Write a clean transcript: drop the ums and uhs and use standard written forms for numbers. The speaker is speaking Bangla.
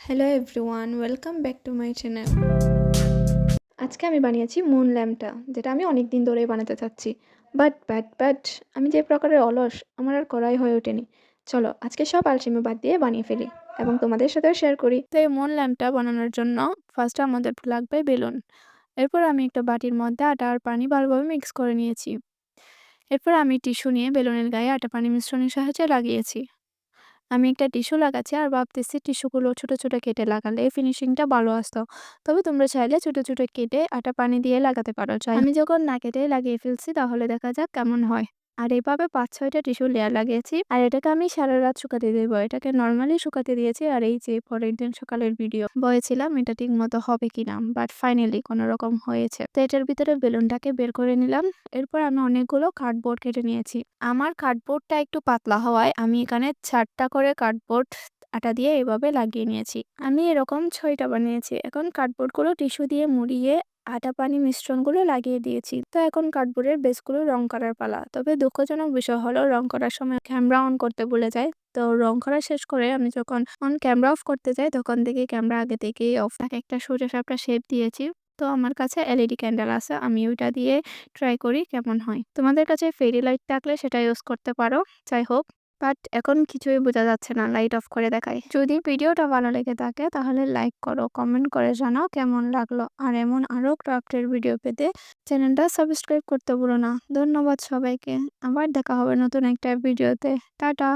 Hello everyone, welcome back to my channel. আজকে আমি বানিয়েছি মুন ল্যাম্পটা, যেটা আমি অনেক দিন ধরেই বানাতে চাচ্ছি। বাট আমি যে প্রকারের অলস, আমার আর করাই হয়ে ওঠেনি। চলো আজকে সব আলসেমি বাদ দিয়ে বানিয়ে ফেলি এবং তোমাদের সাথেও শেয়ার করি। তো এই মুন ল্যাম্পটা বানানোর জন্য ফার্স্টে আমাদের লাগবে বেলুন। এরপর আমি একটা বাটির মধ্যে আটা আর পানি ভালোভাবে মিক্স করে নিয়েছি। এরপর আমি টিস্যু নিয়ে বেলুনের গায়ে আটা পানি মিশ্রণের সাহায্যে লাগিয়েছি। আমি একটা টিস্যু লাগাচ্ছি আর ভাবতেছি টিস্যুগুলো ছোট ছোট কেটে লাগালে ফিনিশিংটা ভালো আসতো। তবে তোমরা চাইলে ছোট ছোট কেটে আটা পানি দিয়ে লাগাতে পারো। আমি যখন না কেটে লাগিয়ে ফেলছি, তাহলে দেখা যাক কেমন হয়। আর এভাবে ৫-৬টা টিস্যু লেয়ার লাগিয়েছি আর এটাকে আমি সারা রাত শুকাতে দেবো। এটাকে নর্মালি শুকাতে দিয়েছি। আর এই যে পরের দিন সকালের ভিডিও বলেছিলাম এটা ঠিক মতো হবে কিনা, বাট ফাইনালি কোনো রকম হয়েছে। তো এটার ভিতরে বেলুনটাকে বের করে নিলাম। এরপর আমি অনেকগুলো কার্ডবোর্ড কেটে নিয়েছি। আমার কার্ডবোর্ডটা একটু পাতলা হওয়ায় আমি এখানে 4টা করে কার্ডবোর্ড আটা দিয়ে এভাবে লাগিয়ে নিয়েছি। আমি এরকম 6টা বানিয়েছি। এখন কার্ডবোর্ডগুলো টিস্যু দিয়ে মুড়িয়ে আটা পানি মিশ্রণগুলো লাগিয়ে দিয়েছি। তো এখন কার্ডবোর্ডের বেসগুলো রং করার পালা। তবে দুঃখজনক বিষয় হলো রং করার সময় ক্যামেরা অন করতে ভুলে যাই। তো রং করা শেষ করে আমি যখন ক্যামেরা অফ করতে যাই, তখন দেখি ক্যামেরা আগে থেকেই অফ। একটা সোজা সাপটা শেপ দিয়েছি। তো আমার কাছে এলইডি ক্যান্ডেল আছে, আমি ওইটা দিয়ে ট্রাই করি কেমন হয়। তোমাদের কাছে ফেরি লাইট থাকলে সেটা ইউজ করতে পারো। যাই হোক, বাট এখন কিছুই বোঝা যাচ্ছে না, লাইট অফ করে দেখাই। যদি ভিডিওটা ভালো লেগে থাকে তাহলে লাইক করো, কমেন্ট করে জানাও কেমন লাগলো। আর এমন আরো ক্রাফটের ভিডিও পেতে চ্যানেলটা সাবস্ক্রাইব করতে ভুলো না। ধন্যবাদ সবাইকে। আবার দেখা হবে নতুন একটা ভিডিওতে। টাটা।